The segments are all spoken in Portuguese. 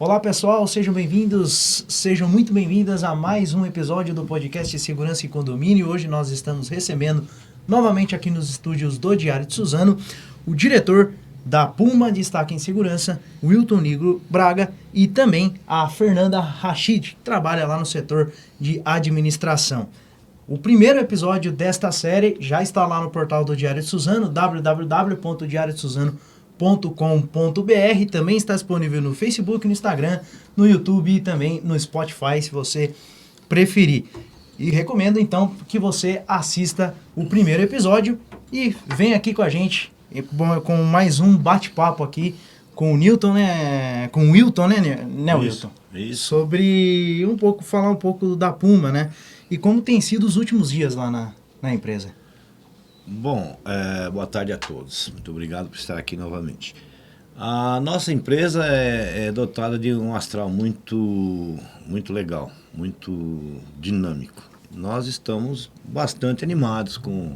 Olá pessoal, sejam muito bem-vindas a mais um episódio do podcast Segurança e Condomínio. Hoje nós estamos recebendo novamente aqui nos estúdios do Diário de Suzano o diretor da Puma Destaque em Segurança, Wilton Nigro Braga, e também a Fernanda Rachid, que trabalha lá no setor de administração. O primeiro episódio desta série já está lá no portal do Diário de Suzano, www.diariodesuzano.com.br, também está disponível no Facebook, no Instagram, no YouTube e também no Spotify, se você preferir. E recomendo então que você assista o primeiro episódio e venha aqui com a gente com mais um bate-papo aqui com o Newton, né? Com o Wilton, né, Wilton? Isso. Sobre falar um pouco da Puma, né? E como tem sido os últimos dias lá na empresa. Bom, boa tarde a todos. Muito obrigado por estar aqui novamente. A nossa empresa é dotada de um astral muito legal, muito dinâmico. Nós estamos bastante animados com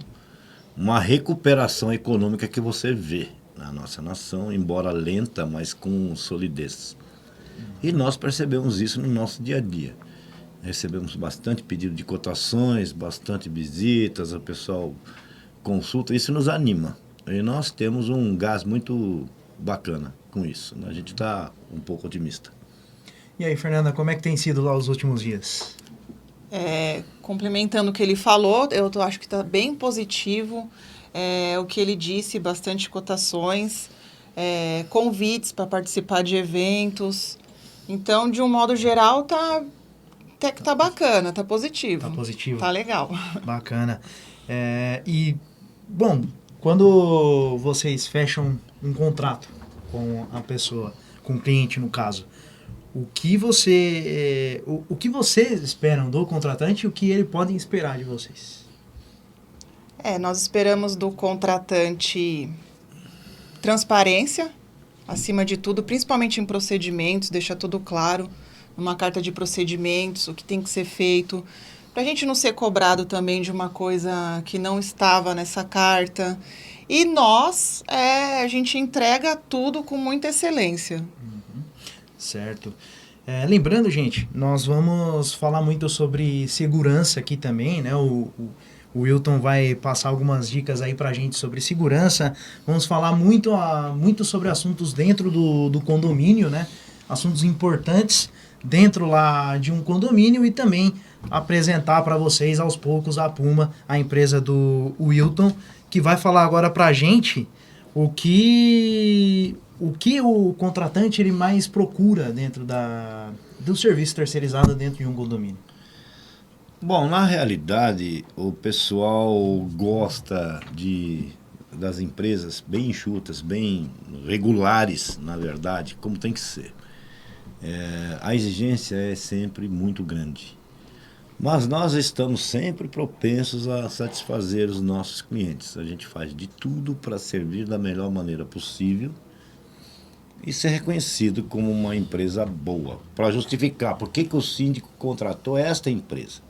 uma recuperação econômica que você vê na nossa nação, embora lenta, mas com solidez. E nós percebemos isso no nosso dia a dia. Recebemos bastante pedido de cotações, bastante visitas, o pessoal consulta, isso nos anima. E nós temos um gás muito bacana com isso. A gente está um pouco otimista. E aí, Fernanda, como é que tem sido lá os últimos dias? Complementando o que ele falou, eu acho que está bem positivo. O que ele disse, bastante cotações, convites para participar de eventos. Então, de um modo geral, até que tá bacana, tá positivo. Tá positivo. Tá legal. Bacana. Bom, quando vocês fecham um contrato com a pessoa, com o cliente no caso, o que vocês esperam do contratante e o que ele pode esperar de vocês? Nós esperamos do contratante transparência, acima de tudo, principalmente em procedimentos, deixar tudo claro, numa carta de procedimentos, o que tem que ser feito, para a gente não ser cobrado também de uma coisa que não estava nessa carta. E nós, a gente entrega tudo com muita excelência. Uhum. Certo. Lembrando, gente, nós vamos falar muito sobre segurança aqui também, né? O Wilton vai passar algumas dicas aí pra gente sobre segurança. Vamos falar muito sobre assuntos dentro do condomínio, né? Assuntos importantes dentro lá de um condomínio e também apresentar para vocês aos poucos a Puma, a empresa do Wilton, que vai falar agora pra gente o que o contratante ele mais procura dentro do serviço terceirizado dentro de um condomínio. Bom, na realidade, o pessoal gosta das empresas bem enxutas, bem regulares, na verdade, como tem que ser. A exigência é sempre muito grande. Mas nós estamos sempre propensos a satisfazer os nossos clientes. A gente faz de tudo para servir da melhor maneira possível e ser reconhecido como uma empresa boa. Para justificar por que o síndico contratou esta empresa.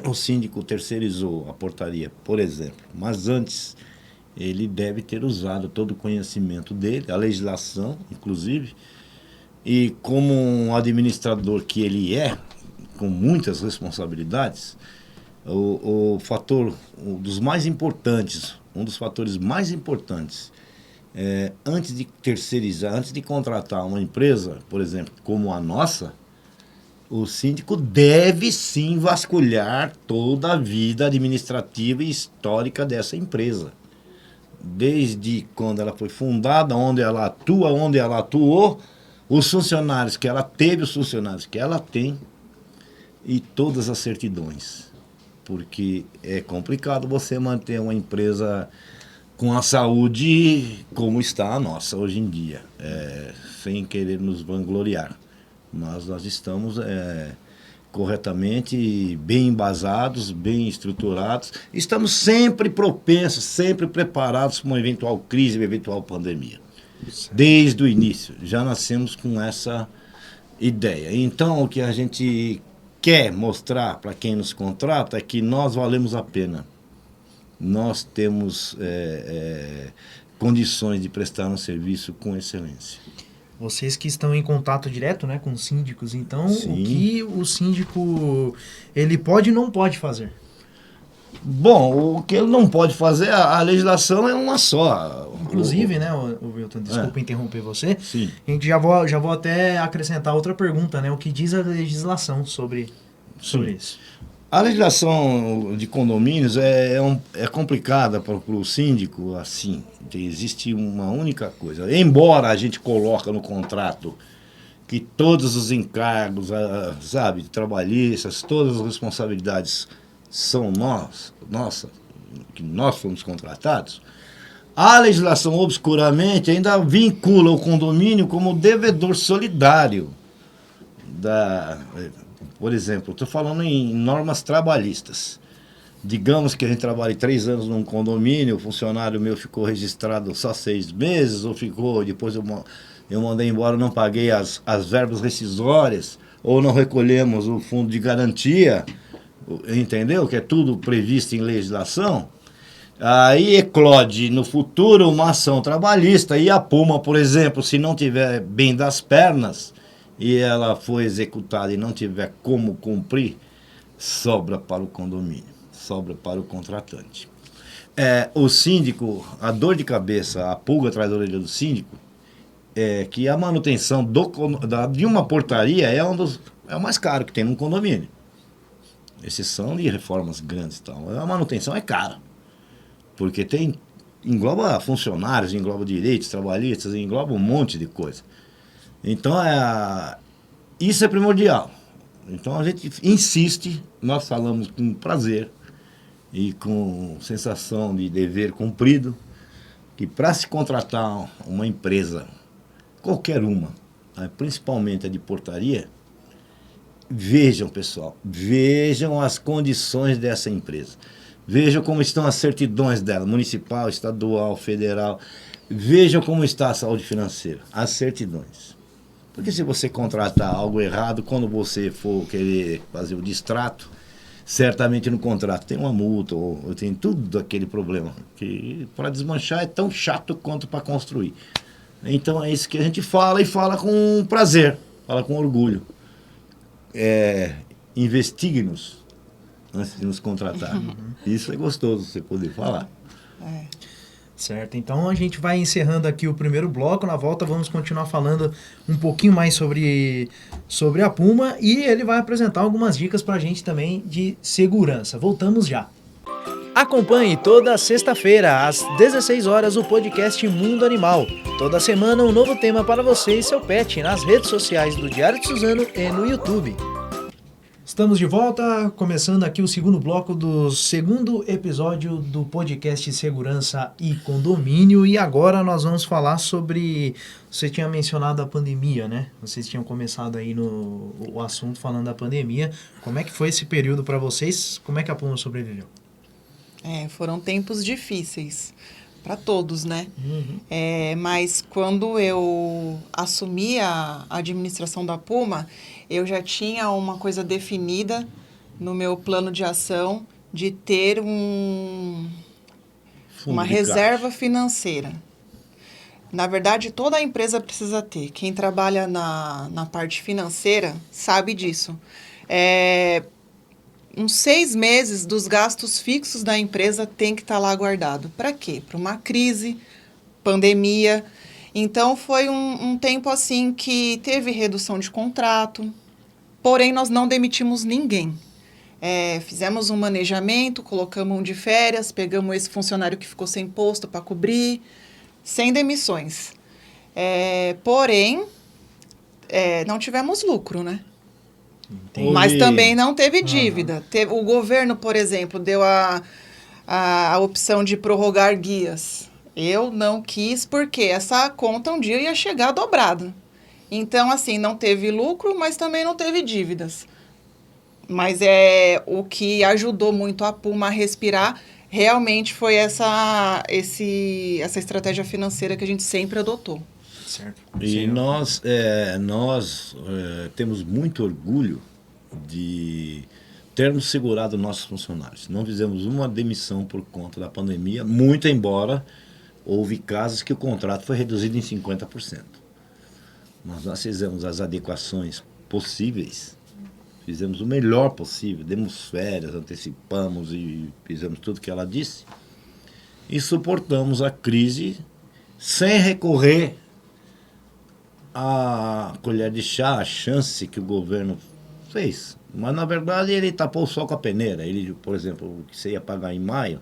O síndico terceirizou a portaria, por exemplo, mas antes ele deve ter usado todo o conhecimento dele, a legislação, inclusive, e como um administrador que ele com muitas responsabilidades, um dos fatores mais importantes, antes de terceirizar, antes de contratar uma empresa, por exemplo, como a nossa, o síndico deve sim vasculhar toda a vida administrativa e histórica dessa empresa. Desde quando ela foi fundada, onde ela atua, onde ela atuou, os funcionários que ela teve, os funcionários que ela tem e todas as certidões. Porque é complicado você manter uma empresa com a saúde como está a nossa hoje em dia, sem querer nos vangloriar. Mas nós estamos corretamente bem embasados, bem estruturados. Estamos sempre propensos, sempre preparados para uma eventual crise, uma eventual pandemia. Desde o início, já nascemos com essa ideia. Então, o que a gente quer mostrar para quem nos contrata é que nós valemos a pena. Nós temos condições de prestar um serviço com excelência. Vocês que estão em contato direto, né, com síndicos, então Sim. o que o síndico ele pode e não pode fazer? Bom, o que ele não pode fazer, a legislação é uma só. Inclusive, né, o Wilton, desculpa interromper você, Sim. a gente já vou até acrescentar outra pergunta, né, o que diz a legislação sobre isso? A legislação de condomínios é complicada para o síndico, assim. Existe uma única coisa. Embora a gente coloque no contrato que todos os encargos, sabe, trabalhistas, todas as responsabilidades são nossa, que nós fomos contratados, a legislação obscuramente ainda vincula o condomínio como devedor solidário por exemplo, estou falando em normas trabalhistas. Digamos que a gente trabalhe 3 anos num condomínio, o funcionário meu ficou registrado só 6 meses, ou ficou, depois eu mandei embora, não paguei as verbas rescisórias, ou não recolhemos o fundo de garantia, entendeu? Que é tudo previsto em legislação. Aí eclode no futuro uma ação trabalhista, e a Puma, por exemplo, se não tiver bem das pernas, e ela foi executada e não tiver como cumprir, sobra para o condomínio, sobra para o contratante. O síndico, a dor de cabeça, a pulga atrás da orelha do síndico, é que a manutenção de uma portaria é o mais caro que tem num condomínio. Exceção de reformas grandes e tal. A manutenção é cara, porque engloba funcionários, engloba direitos trabalhistas, engloba um monte de coisa. Então, isso é primordial. Então, a gente insiste, nós falamos com prazer e com sensação de dever cumprido, que para se contratar uma empresa, qualquer uma, principalmente a de portaria, vejam, pessoal, vejam as condições dessa empresa. Vejam como estão as certidões dela, municipal, estadual, federal. Vejam como está a saúde financeira, as certidões. Porque se você contratar algo errado, quando você for querer fazer o distrato, certamente no contrato tem uma multa, ou tem tudo aquele problema, que para desmanchar é tão chato quanto para construir. Então é isso que a gente fala, e fala com prazer, fala com orgulho. Investigue-nos antes de nos contratar. Isso é gostoso você poder falar. Certo, então a gente vai encerrando aqui o primeiro bloco. Na volta vamos continuar falando um pouquinho mais sobre a Puma, e ele vai apresentar algumas dicas para a gente também de segurança. Voltamos já. Acompanhe toda sexta-feira, às 16 horas, o podcast Mundo Animal. Toda semana um novo tema para você e seu pet nas redes sociais do Diário de Suzano e no YouTube. Estamos de volta, começando aqui o segundo bloco do segundo episódio do podcast Segurança e Condomínio, e agora nós vamos falar sobre... Você tinha mencionado a pandemia, né? Vocês tinham começado aí o assunto falando da pandemia. Como é que foi esse período para vocês? Como é que a Puma sobreviveu? Foram tempos difíceis para todos, né? Uhum. Mas quando eu assumi a administração da Puma, eu já tinha uma coisa definida no meu plano de ação de ter uma reserva financeira. Na verdade, toda a empresa precisa ter. Quem trabalha na parte financeira sabe disso. Uns 6 meses dos gastos fixos da empresa tem que estar lá guardado. Para quê? Para uma crise, pandemia. Então, foi um tempo assim que teve redução de contrato, porém, nós não demitimos ninguém. Fizemos um manejamento, colocamos um de férias, pegamos esse funcionário que ficou sem posto para cobrir, sem demissões. Porém, não tivemos lucro, né? Entendi. Mas também não teve dívida. O governo, por exemplo, deu a opção de prorrogar guias. Eu não quis, porque essa conta um dia ia chegar dobrada. Então, assim, não teve lucro, mas também não teve dívidas. Mas o que ajudou muito a Puma a respirar realmente foi essa estratégia financeira que a gente sempre adotou. Certo. E Sim. nós temos muito orgulho de termos segurado nossos funcionários. Não fizemos uma demissão por conta da pandemia, muito embora houve casos que o contrato foi reduzido em 50%. Mas nós fizemos as adequações possíveis, fizemos o melhor possível, demos férias, antecipamos e fizemos tudo que ela disse. E suportamos a crise sem recorrer à colher de chá, a chance que o governo fez. Mas, na verdade, ele tapou o sol com a peneira. Ele, por exemplo, o que você ia pagar em maio,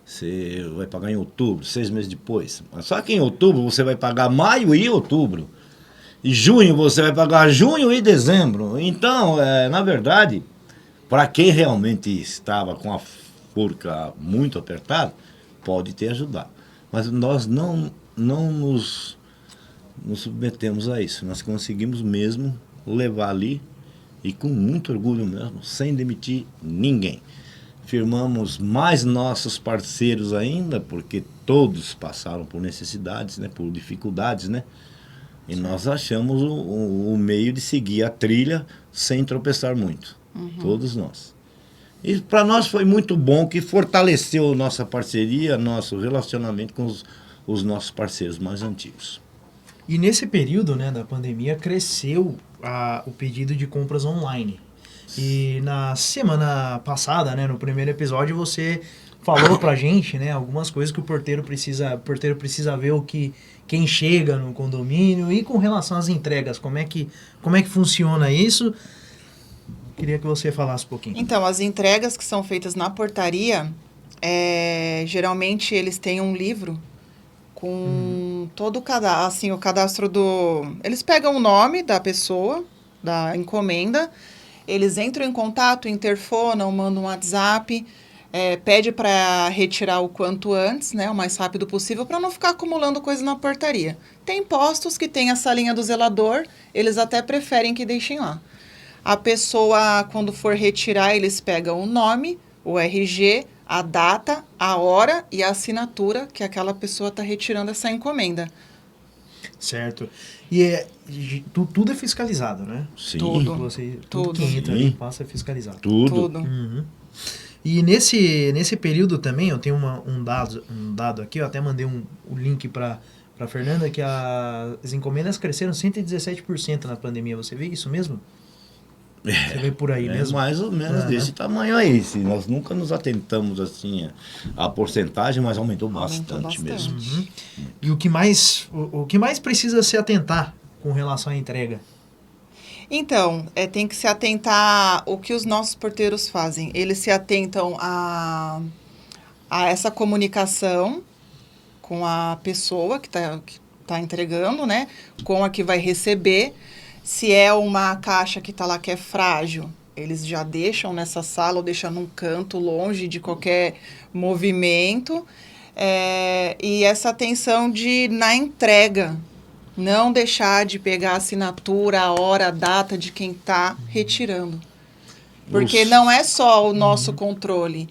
você vai pagar em outubro, 6 meses depois. Mas só que em outubro você vai pagar maio e outubro. E junho você vai pagar junho e dezembro. Então, na verdade, para quem realmente estava com a forca muito apertada, pode ter ajudado. Mas nós não nos submetemos a isso. Nós conseguimos mesmo levar ali, e com muito orgulho mesmo, sem demitir ninguém. Firmamos mais nossos parceiros ainda, porque todos passaram por necessidades, né, por dificuldades, né? E nós achamos o meio de seguir a trilha sem tropeçar muito. Todos nós. E para nós foi muito bom, que fortaleceu nossa parceria, nosso relacionamento com os nossos parceiros mais antigos. E nesse período, né, da pandemia, cresceu o pedido de compras online. E na semana passada, né, no primeiro episódio, você falou pra gente, né, algumas coisas que o porteiro precisa ver quem chega no condomínio. E com relação às entregas, como é que funciona isso? Queria que você falasse um pouquinho. Então, as entregas que são feitas na portaria, geralmente eles têm um livro com todo o cadastro, assim, o cadastro do... Eles pegam o nome da pessoa, da encomenda, eles entram em contato, interfonam, mandam um WhatsApp, pede para retirar o quanto antes, né, o mais rápido possível, para não ficar acumulando coisa na portaria. Tem postos que tem a salinha do zelador, eles até preferem que deixem lá. A pessoa, quando for retirar, eles pegam o nome, o RG, a data, a hora e a assinatura que aquela pessoa está retirando essa encomenda. Certo. E tudo é fiscalizado, né? Sim. Tudo que entra ali passa a fiscalizar. Tudo. Uhum. E nesse período também, eu tenho um dado aqui, eu até mandei o link para Fernanda, que as encomendas cresceram 117% na pandemia. Você vê isso mesmo? Você vê por aí mesmo? Mais ou menos desse tamanho aí. Nós nunca nos atentamos assim a porcentagem, mas aumentou bastante mesmo. Uhum. E o que mais precisa se atentar com relação à entrega? Então, tem que se atentar o que os nossos porteiros fazem. Eles se atentam a essa comunicação com a pessoa que tá entregando, né? Com a que vai receber. Se é uma caixa que está lá que é frágil, eles já deixam nessa sala ou deixam num canto longe de qualquer movimento. E essa atenção na entrega, não deixar de pegar a assinatura, a hora, a data de quem está retirando. Porque não é só o nosso controle,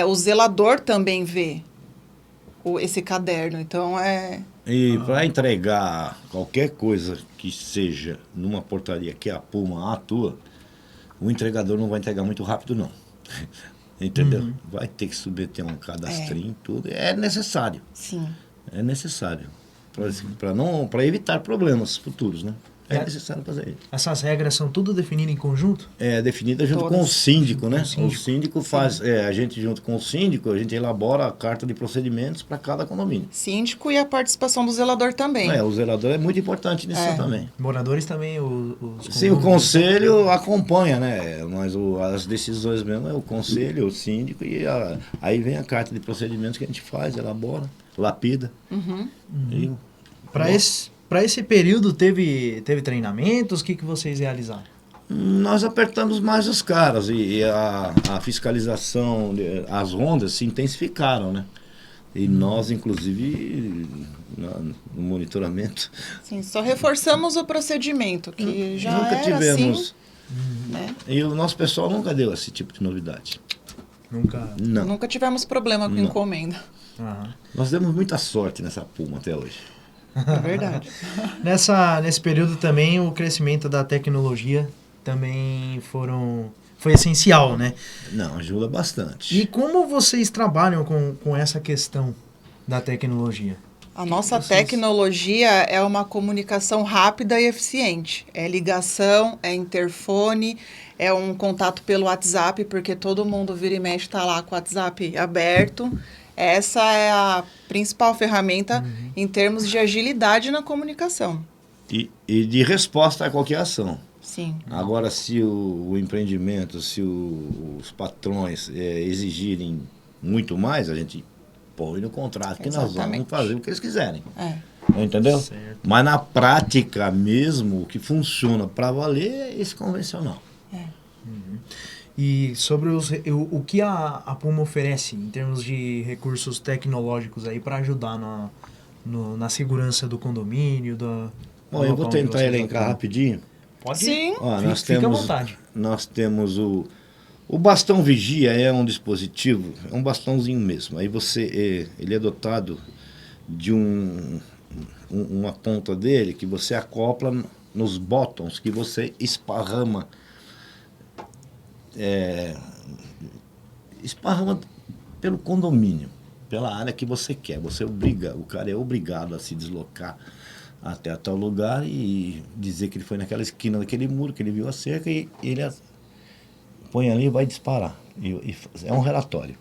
o zelador também vê esse caderno. Então, E para entregar qualquer coisa que seja numa portaria que a Puma atua, o entregador não vai entregar muito rápido, não. Entendeu? Vai ter que submeter um cadastrinho e tudo. É necessário. Sim. É necessário. Para evitar problemas futuros, né? É necessário fazer isso. Essas regras são tudo definidas em conjunto? É definida junto com o síndico, né? O síndico faz, a gente junto com o síndico, a gente elabora a carta de procedimentos para cada condomínio. Síndico e a participação do zelador também. O zelador é muito importante nisso também. Moradores também, Sim, o conselho acompanha, né? Mas as decisões mesmo é o conselho, o síndico, e aí vem a carta de procedimentos que a gente faz, elabora, lapida. Para esse período teve treinamentos? O que vocês realizaram? Nós apertamos mais os caras e a fiscalização, as rondas se intensificaram, né? E nós, inclusive, no monitoramento... Sim, só reforçamos o procedimento, que já nunca era tivemos, assim, né? E o nosso pessoal nunca deu esse tipo de novidade. Nunca tivemos problema com encomenda. Nós demos muita sorte nessa Puma até hoje. É verdade. Nesse período também o crescimento da tecnologia também foi essencial, né? Não, ajuda bastante. E como vocês trabalham com essa questão da tecnologia? A nossa tecnologia é uma comunicação rápida e eficiente. É ligação, é interfone, é um contato pelo WhatsApp, porque todo mundo vira e mexe está lá com o WhatsApp aberto. Essa é a principal ferramenta em termos de agilidade na comunicação. E de resposta a qualquer ação. Sim. Agora, se o empreendimento, se os patrões exigirem muito mais, a gente põe no contrato que nós vamos fazer o que eles quiserem. Entendeu? Certo. Mas na prática mesmo, o que funciona para valer é esse convencional. E sobre o que a Puma oferece em termos de recursos tecnológicos aí para ajudar na segurança do condomínio, Bom, eu vou tentar elencar rapidinho. Pode Sim. ir. Ó, Fica à vontade. Nós temos o bastão vigia, é um dispositivo, é um bastãozinho mesmo. Aí ele é dotado de uma ponta dele que você acopla nos botões que você esparrama. Esparrama pelo condomínio, pela área que você quer. O cara é obrigado a se deslocar até tal lugar e dizer que ele foi naquela esquina daquele muro, que ele viu a cerca e ele põe ali e vai disparar. É um relatório.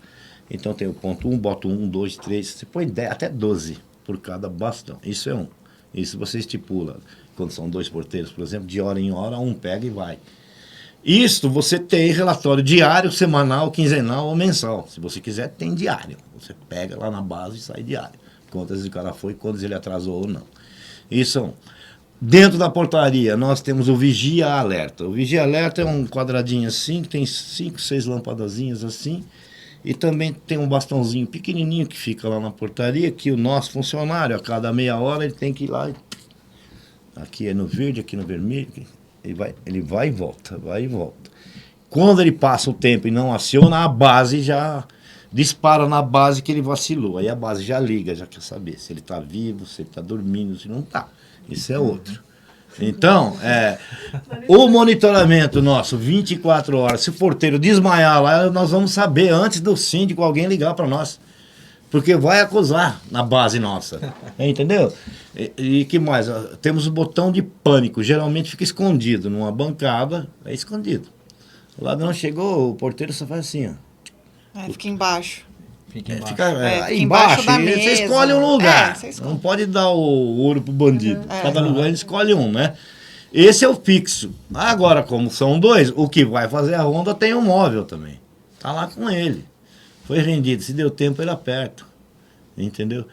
Então tem o ponto 1, bota 1, 2, 3, você põe 10, até 12 por cada bastão. Isso é um. Isso você estipula. Quando são 2 porteiros, por exemplo, de hora em hora, um pega e vai. Isso você tem relatório diário, semanal, quinzenal ou mensal. Se você quiser, tem diário. Você pega lá na base e sai diário. Quantas vezes o cara foi, quantas ele atrasou ou não. Isso. Dentro da portaria, nós temos o Vigia Alerta. O Vigia Alerta é um quadradinho assim, que tem 5, 6 lampadazinhas assim. E também tem um bastãozinho pequenininho que fica lá na portaria, que o nosso funcionário, a cada meia hora, ele tem que ir lá. Aqui é no verde, aqui no vermelho. Ele vai e volta, vai e volta. Quando ele passa o tempo e não aciona, a base já dispara na base que ele vacilou. Aí a base já liga, já quer saber se ele está vivo, se ele está dormindo, se não está. Isso é outro. Então, o monitoramento nosso, 24 horas, se o porteiro desmaiar lá, nós vamos saber antes do síndico alguém ligar para nós. Porque vai acusar na base nossa. Entendeu? E que mais? Temos o botão de pânico. Geralmente fica escondido numa bancada. É escondido. O ladrão chegou, o porteiro só faz assim, ó. Fica embaixo. Fica embaixo. Fica embaixo da mesa. Você escolhe um lugar. Você escolhe. Não pode dar o ouro pro bandido. Cada lugar ele escolhe um, né? Esse é o fixo. Agora, como são 2, o que vai fazer a ronda tem um móvel também. Tá lá com ele. Foi rendido. Se deu tempo, ele aperta. Entendeu?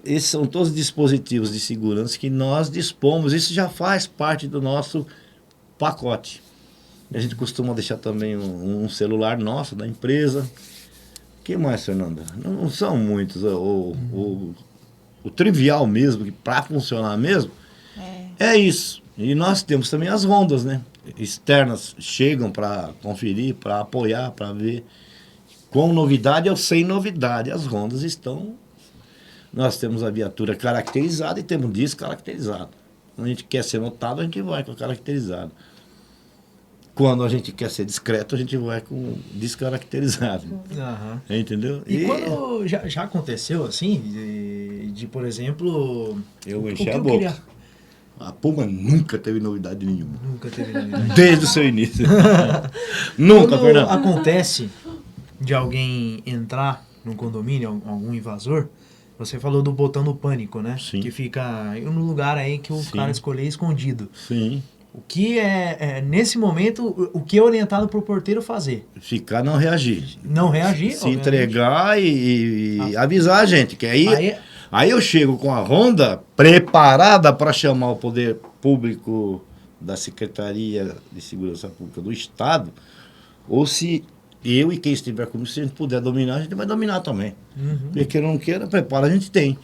Esses são todos os dispositivos de segurança que nós dispomos. Isso já faz parte do nosso pacote. A gente costuma deixar também um celular nosso, da empresa. O que mais, Fernanda? Não são muitos. O trivial mesmo, que para funcionar mesmo, é isso. E nós temos também as rondas, né? Externas chegam para conferir, para apoiar, para ver. Com novidade ou sem novidade, as rondas estão... Nós temos a viatura caracterizada e temos descaracterizado. Quando a gente quer ser notado, a gente vai com a caracterizada. Quando a gente quer ser discreto, a gente vai com descaracterizado. Entendeu? E quando já aconteceu assim, por exemplo... Eu enchi a boca. A Puma nunca teve novidade nenhuma. Nunca teve novidade. Desde o seu início. Nunca, Quando Fernando. acontece de alguém entrar num condomínio, algum invasor, você falou do botão do pânico, né? Sim. Que fica no lugar aí que o cara escolher escondido. Sim. O que nesse momento, o que é orientado pro porteiro fazer? Ficar, não reagir. Não reagir, Se obviamente. entregar e avisar a gente. Que aí eu chego com a ronda preparada para chamar o poder público da Secretaria de Segurança Pública do Estado, ou se eu e quem estiver comigo, se a gente puder dominar, a gente vai dominar também. Porque queira ou não queira, prepara, a gente tem.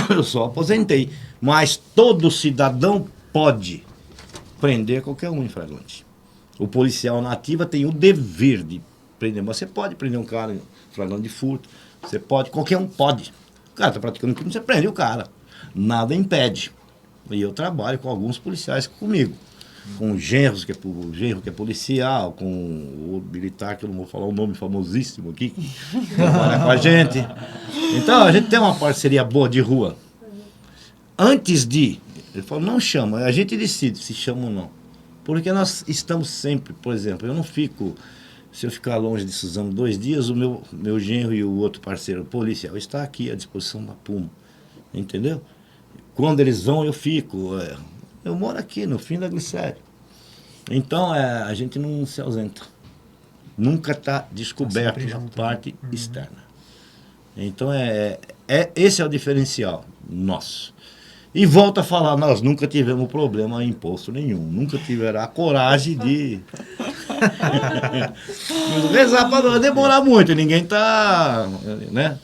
Eu só aposentei. Mas todo cidadão pode prender qualquer um em flagrante. O policial na ativa tem o dever de prender. Mas você pode prender um cara em flagrante de furto. Você pode, qualquer um pode. O cara está praticando crime, você prende o cara. Nada impede. E eu trabalho com alguns policiais comigo. com genros, o genro que é policial, com o militar, que eu não vou falar o nome famosíssimo aqui, que trabalha com a gente. Então, a gente tem uma parceria boa de rua. Antes de, ele falou, não chama, a gente decide se chama ou não. Porque nós estamos sempre, por exemplo, eu não fico, se eu ficar longe de Suzano 2 dias, o meu genro e o outro parceiro policial está aqui à disposição da Puma, entendeu? Quando eles vão, eu fico, eu moro aqui no fim da Glicério. Então, a gente não se ausenta, nunca está descoberto na parte externa. Então, esse é o diferencial nosso. E volta a falar, nós nunca tivemos problema em imposto nenhum. Nunca tiveram a coragem de rezar para não demorar muito. Ninguém está, né?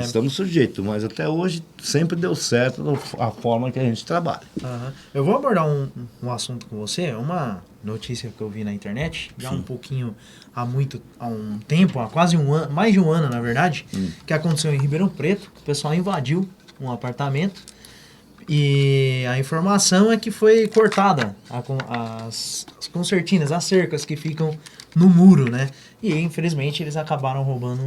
Estamos sujeitos, mas até hoje sempre deu certo a forma que a gente trabalha. Eu vou abordar um assunto com você, uma notícia que eu vi na internet, já um pouquinho, há um tempo, há quase um ano, mais de um ano na verdade, que aconteceu em Ribeirão Preto, que o pessoal invadiu um apartamento e a informação é que foi cortada as concertinas, as cercas que ficam no muro, né? E infelizmente eles acabaram roubando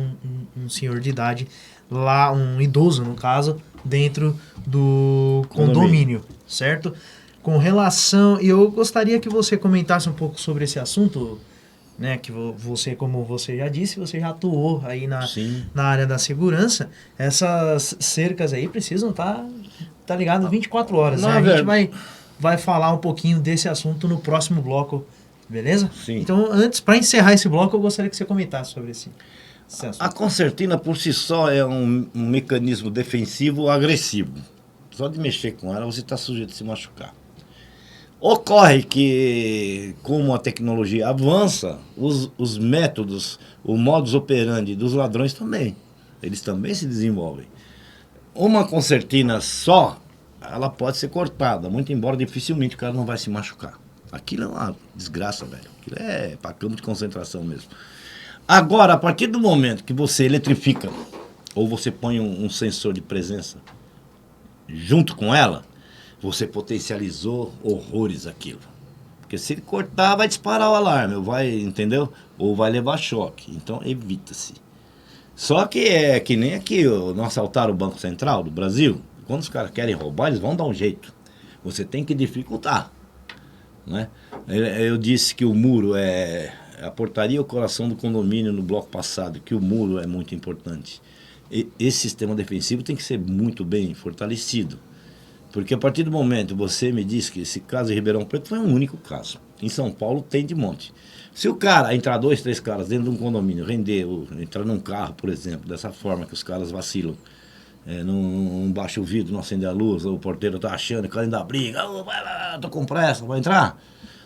um senhor de idade lá, um idoso no caso, dentro do condomínio, certo? Com relação, e eu gostaria que você comentasse um pouco sobre esse assunto, né, que você, como você já disse, você já atuou aí na área da segurança. Essas cercas aí precisam tá ligado 24 horas, né? A gente vai falar um pouquinho desse assunto no próximo bloco, beleza? Sim. Então, antes, para encerrar esse bloco, eu gostaria que você comentasse sobre esse assunto. A concertina por si só é um mecanismo defensivo agressivo. Só de mexer com ela, você está sujeito a se machucar. Ocorre que, como a tecnologia avança, os métodos, o modus operandi dos ladrões também, eles também se desenvolvem. Uma concertina só, ela pode ser cortada, muito embora dificilmente o cara não vai se machucar. Aquilo é uma desgraça, velho. Aquilo é para campo de concentração mesmo. Agora, a partir do momento que você eletrifica, ou você põe um sensor de presença junto com ela, você potencializou horrores aquilo. Porque se ele cortar, vai disparar o alarme, entendeu? Ou vai levar choque. Então, evita-se. Só que é que nem aqui, não assaltaram o Banco Central do Brasil. Quando os caras querem roubar, eles vão dar um jeito. Você tem que dificultar, né? Eu disse que o muro é a portaria, o coração do condomínio no bloco passado, que o muro é muito importante. Esse sistema defensivo tem que ser muito bem fortalecido. Porque a partir do momento você me disse que esse caso de Ribeirão Preto foi um único caso. Em São Paulo tem de monte. Se o cara entrar 2, 3 caras dentro de um condomínio, entrar num carro, por exemplo, dessa forma que os caras vacilam, não baixa o vidro, não acende a luz, o porteiro tá achando, o cara ainda briga, vai lá, tô com pressa, vai entrar.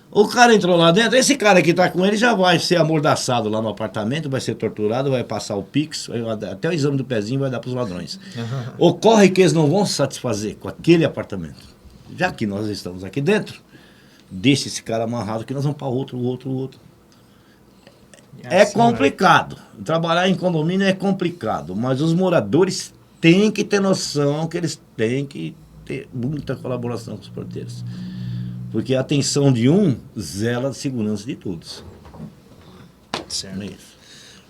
O cara entrou lá dentro, esse cara que tá com ele já vai ser amordaçado lá no apartamento, vai ser torturado, vai passar o Pix, até o exame do pezinho vai dar pros ladrões. Ocorre que eles não vão se satisfazer com aquele apartamento. Já que nós estamos aqui dentro, deixa esse cara amarrado que nós vamos para outro. É complicado. Trabalhar em condomínio é complicado, mas os moradores têm que ter noção que eles têm que ter muita colaboração com os porteiros. Porque a atenção de um zela a segurança de todos. Certo. É isso.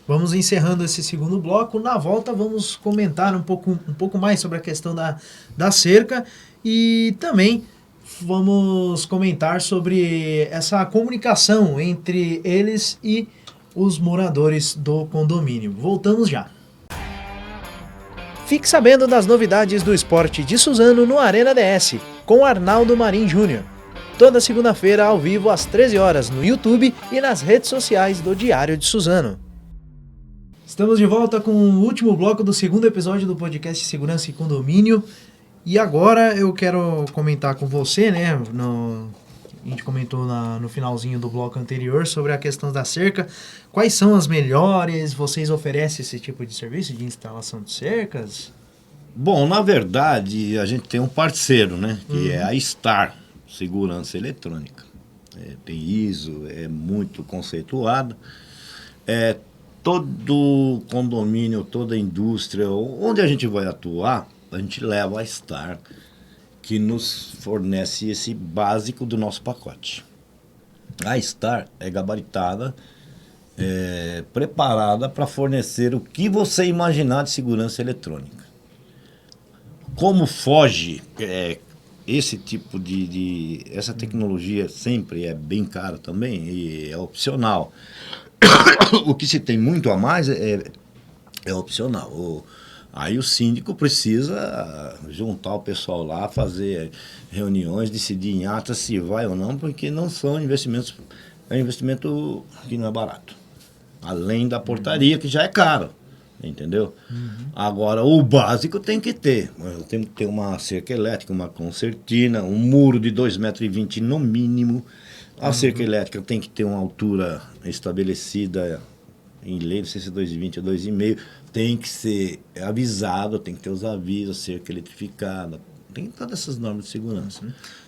Vamos encerrando esse segundo bloco. Na volta vamos comentar um pouco mais sobre a questão da cerca e também vamos comentar sobre essa comunicação entre eles e os moradores do condomínio. Voltamos já. Fique sabendo das novidades do esporte de Suzano no Arena DS, com Arnaldo Marim Júnior. Toda segunda-feira ao vivo às 13 horas no YouTube e nas redes sociais do Diário de Suzano. Estamos de volta com o último bloco do segundo episódio do podcast Segurança e Condomínio. E agora eu quero comentar com você, né? A gente comentou no finalzinho do bloco anterior sobre a questão da cerca. Quais são as melhores? Vocês oferecem esse tipo de serviço de instalação de cercas? Bom, na verdade, a gente tem um parceiro, né? Que é a Star Segurança Eletrônica. Tem ISO, é muito conceituado. Todo condomínio, toda indústria, onde a gente vai atuar, a gente leva a Star, que nos fornece esse básico do nosso pacote. A Star é gabaritada, preparada para fornecer o que você imaginar de segurança eletrônica. Como foge esse tipo essa tecnologia sempre é bem cara também e é opcional. O que se tem muito a mais é opcional. Aí o síndico precisa juntar o pessoal lá, fazer reuniões, decidir em ata se vai ou não, porque não são investimentos, é um investimento que não é barato. Além da portaria, que já é caro, entendeu? Agora, o básico tem que ter. Tem que ter uma cerca elétrica, uma concertina, um muro de 2,20 m no mínimo. A cerca elétrica tem que ter uma altura estabelecida em lei, não sei se é 2,20 ou 2,5. Tem que ser avisado, tem que ter os avisos, cerca eletrificada, tem todas essas normas de segurança.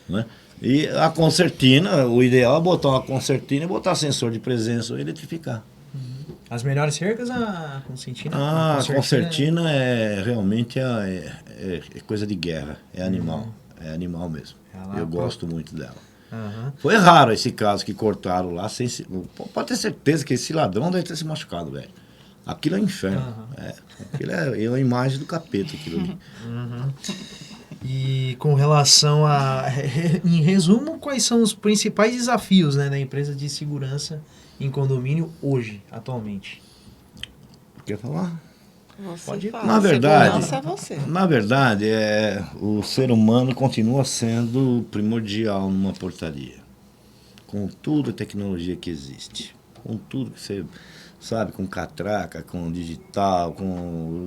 Né? E a concertina, o ideal é botar uma concertina e botar sensor de presença ou eletrificar. As melhores cercas, a concertina? A concertina realmente coisa de guerra, é animal, é animal mesmo. Eu gosto muito dela. Foi raro esse caso que cortaram lá, pode ter certeza que esse ladrão deve ter se machucado, velho. Aquilo é um inferno. Aquilo é a imagem do capeta, aquilo ali. E com relação em resumo, quais são os principais desafios, né, da empresa de segurança em condomínio hoje, atualmente? Quer falar? Você Pode ir. fala. Na verdade, Segurança é você. na verdade, o ser humano continua sendo primordial numa portaria. Com toda a tecnologia que existe. Com tudo que você sabe, com catraca, com digital,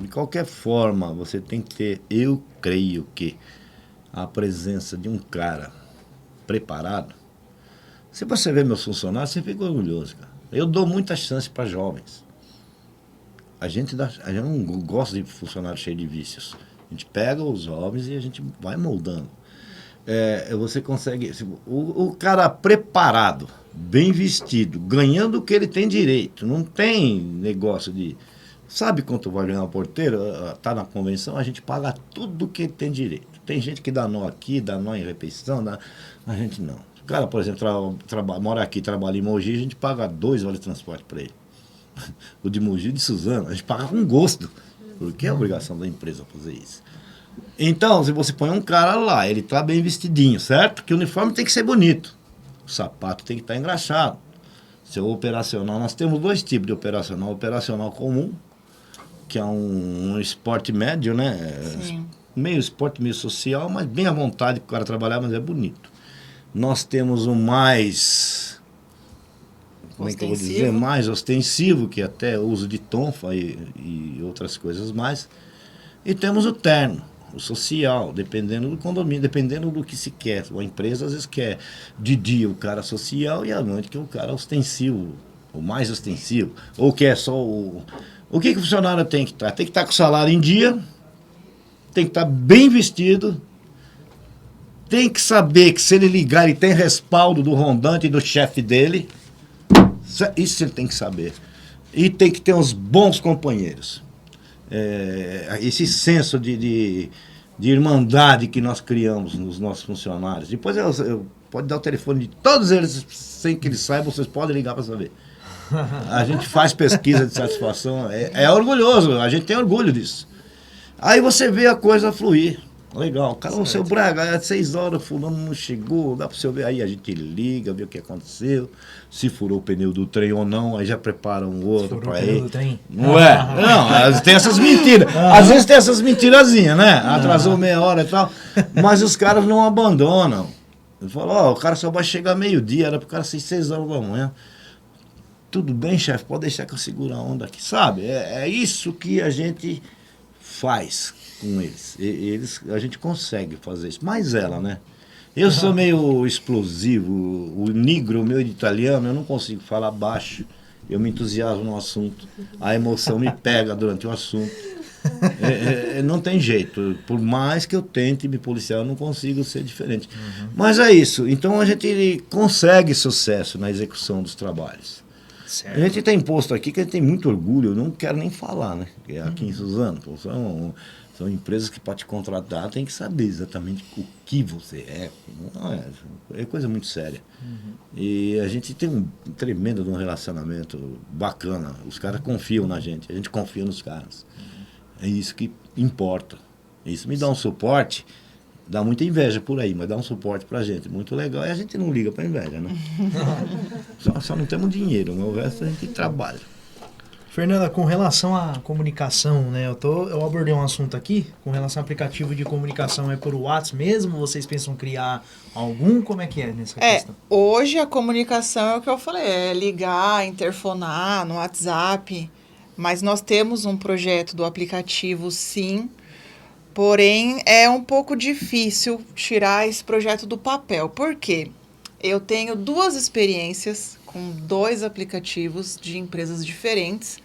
de qualquer forma, você tem que ter, eu creio que a presença de um cara preparado. Se você vê meus funcionários, você fica orgulhoso, cara. Eu dou muita chance para jovens. A gente não gosta de funcionário cheio de vícios. A gente pega os jovens e a gente vai moldando. Você consegue... O cara preparado, bem vestido, ganhando o que ele tem direito. Não tem negócio de... Sabe quanto vai ganhar o porteiro? Está na convenção, a gente paga tudo o que ele tem direito. Tem gente que dá nó aqui, dá nó em repetição, a gente não. O cara, por exemplo, mora aqui, trabalha em Mogi, a gente paga 2 vale transporte para ele. O de Mogi e de Suzano, a gente paga com gosto, porque é obrigação da empresa fazer isso. Então, se você põe um cara lá, ele está bem vestidinho, certo? Que o uniforme tem que ser bonito. O sapato tem que estar engraxado. Seu operacional, nós temos 2 tipos de operacional. Operacional comum, que é um esporte médio, né? Sim. Meio esporte, meio social, mas bem à vontade para o cara trabalhar, mas é bonito. Nós temos o mais... Como é que eu vou dizer? Mais ostensivo, que até uso de tonfa e outras coisas mais. E temos o terno, o social, dependendo do condomínio, dependendo do que se quer. A empresa às vezes quer de dia o cara social e à noite que o cara ostensivo, o mais ostensivo. Ou quer só o... O que o funcionário tem que estar? Tem que estar com o salário em dia, tem que estar bem vestido, tem que saber que se ele ligar ele tem respaldo do rondante e do chefe dele. Isso ele tem que saber. E tem que ter uns bons companheiros. Esse senso de irmandade que nós criamos nos nossos funcionários. Depois eu pode dar o telefone de todos eles, sem que eles saibam, vocês podem ligar para saber. A gente faz pesquisa de satisfação, é orgulhoso, a gente tem orgulho disso. Aí você vê a coisa fluir. Legal, cara, o seu Braga, às 6 horas, fulano não chegou, dá para você ver. Aí a gente liga, vê o que aconteceu, se furou o pneu do trem ou não, aí já prepara um outro para ele. Do trem? Não é? Não, tem essas mentiras. Às vezes tem essas mentirazinhas, né? Atrasou meia hora e tal, mas os caras não abandonam. Ele falou, o cara só vai chegar meio-dia, era pro cara ser 6 horas da manhã. Tudo bem, chefe, pode deixar que eu seguro a onda aqui, sabe? É isso que a gente faz com eles. A gente consegue fazer isso. Mas ela, né? Eu sou meio explosivo. O negro, meu de italiano, eu não consigo falar baixo. Eu me entusiasmo no assunto. A emoção me pega durante o assunto. Não tem jeito. Por mais que eu tente me policiar, eu não consigo ser diferente. Mas é isso. Então a gente consegue sucesso na execução dos trabalhos. Certo. A gente tem posto aqui que a gente tem muito orgulho, eu não quero nem falar, né? Aqui em Suzano, São empresas que para te contratar tem que saber exatamente o que você é. Não é coisa muito séria. E a gente tem um tremendo de um relacionamento bacana. Os caras confiam na gente, a gente confia nos caras. É isso que importa. Isso me dá um suporte, dá muita inveja por aí, mas dá um suporte pra gente. Muito legal. E a gente não liga pra inveja, né? só não temos dinheiro, mas o resto a gente trabalha. Fernanda, com relação à comunicação, né? Eu abordei um assunto aqui, com relação ao aplicativo de comunicação, é por WhatsApp mesmo? Vocês pensam criar algum? Como é que é nessa questão? Hoje a comunicação é o que eu falei, é ligar, interfonar no WhatsApp, mas nós temos um projeto do aplicativo, sim, porém é um pouco difícil tirar esse projeto do papel. Por quê? Eu tenho 2 experiências com 2 aplicativos de empresas diferentes.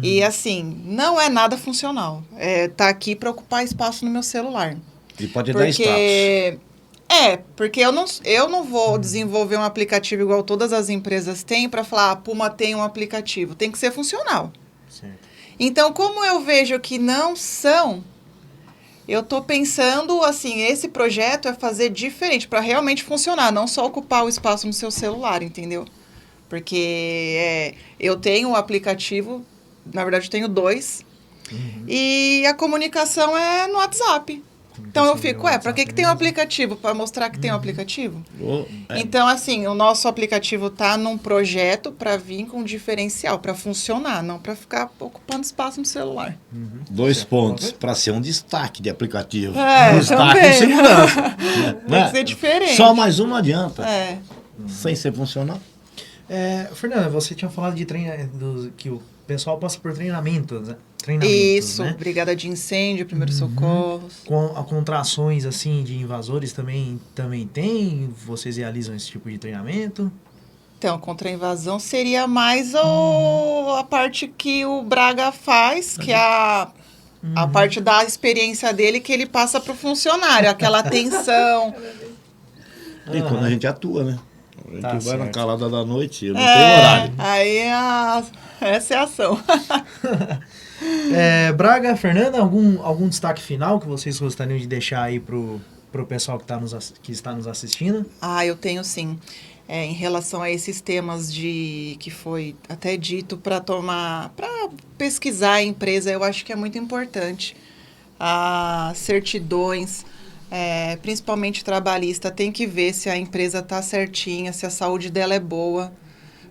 E assim, não é nada funcional. Tá aqui para ocupar espaço no meu celular. E pode dar status. Porque eu não vou desenvolver um aplicativo igual todas as empresas têm para falar, a Puma tem um aplicativo. Tem que ser funcional. Certo. Então, como eu vejo que não são, eu tô pensando, assim, esse projeto é fazer diferente para realmente funcionar, não só ocupar o espaço no seu celular, entendeu? Porque eu tenho um aplicativo, na verdade eu tenho 2, e a comunicação é no WhatsApp. Então eu fico, para que tem um aplicativo? Para mostrar que tem um aplicativo? Então, assim, o nosso aplicativo tá num projeto para vir com um diferencial, para funcionar, não para ficar ocupando espaço no celular. 2 pontos, para ser um destaque de aplicativo. Destaque também. Em segurança. Tem que ser diferente. Só mais um não adianta. Sem ser funcional. Fernanda, você tinha falado de que o pessoal passa por treinamentos, né? Isso, né? Brigada de Incêndio, Primeiros Socorros. Com contrações, assim, de invasores também tem? Vocês realizam esse tipo de treinamento? Então, contra a invasão seria mais a parte que o Braga faz, que é a parte da experiência dele que ele passa para o funcionário, aquela atenção. E quando a gente atua, né? A gente vai certo. na calada da noite, não tem horário. Aí essa é a ação. Braga, Fernanda, algum destaque final que vocês gostariam de deixar aí pro pessoal que está nos assistindo? Eu tenho sim. Em relação a esses temas que foi até dito para pesquisar a empresa, eu acho que é muito importante. As certidões, principalmente trabalhista, tem que ver se a empresa está certinha, se a saúde dela é boa,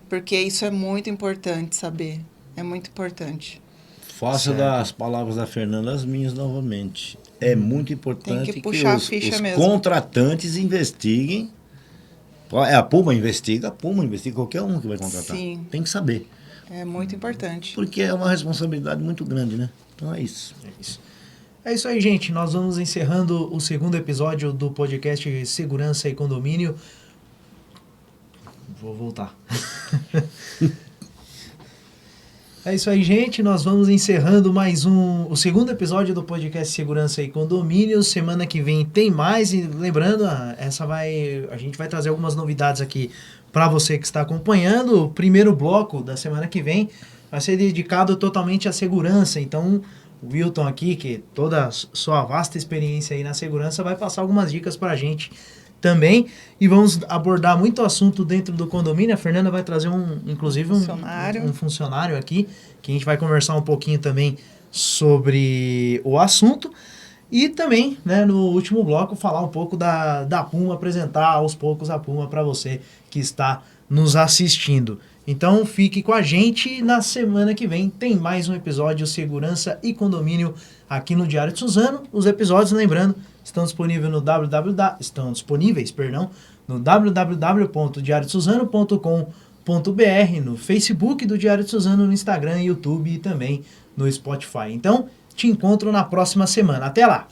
porque isso é muito importante saber. É muito importante. Faça das palavras da Fernanda as minhas novamente. É muito importante que os contratantes investiguem. A Puma investiga qualquer um que vai contratar. Sim. Tem que saber. É muito importante. Porque é uma responsabilidade muito grande, né? Então é isso. É isso aí, gente. Nós vamos encerrando o 2º episódio do podcast Segurança e Condomínio. Vou voltar. É isso aí, gente. Nós vamos encerrando mais o 2º episódio do podcast Segurança e Condomínio. Semana que vem tem mais. E lembrando, a gente vai trazer algumas novidades aqui para você que está acompanhando. O primeiro bloco da semana que vem vai ser dedicado totalmente à segurança. Então, o Wilton aqui, que toda a sua vasta experiência aí na segurança, vai passar algumas dicas para a gente também, e vamos abordar muito assunto dentro do condomínio. A Fernanda vai trazer inclusive um funcionário aqui, que a gente vai conversar um pouquinho também sobre o assunto, e também, né, no último bloco, falar um pouco da Puma, apresentar aos poucos a Puma para você que está nos assistindo. Então fique com a gente, na semana que vem tem mais um episódio Segurança e Condomínio aqui no Diário de Suzano. Os episódios, lembrando, estão disponíveis no www.diariodesuzano.com.br, no Facebook do Diário de Suzano, no Instagram, YouTube e também no Spotify. Então, te encontro na próxima semana. Até lá!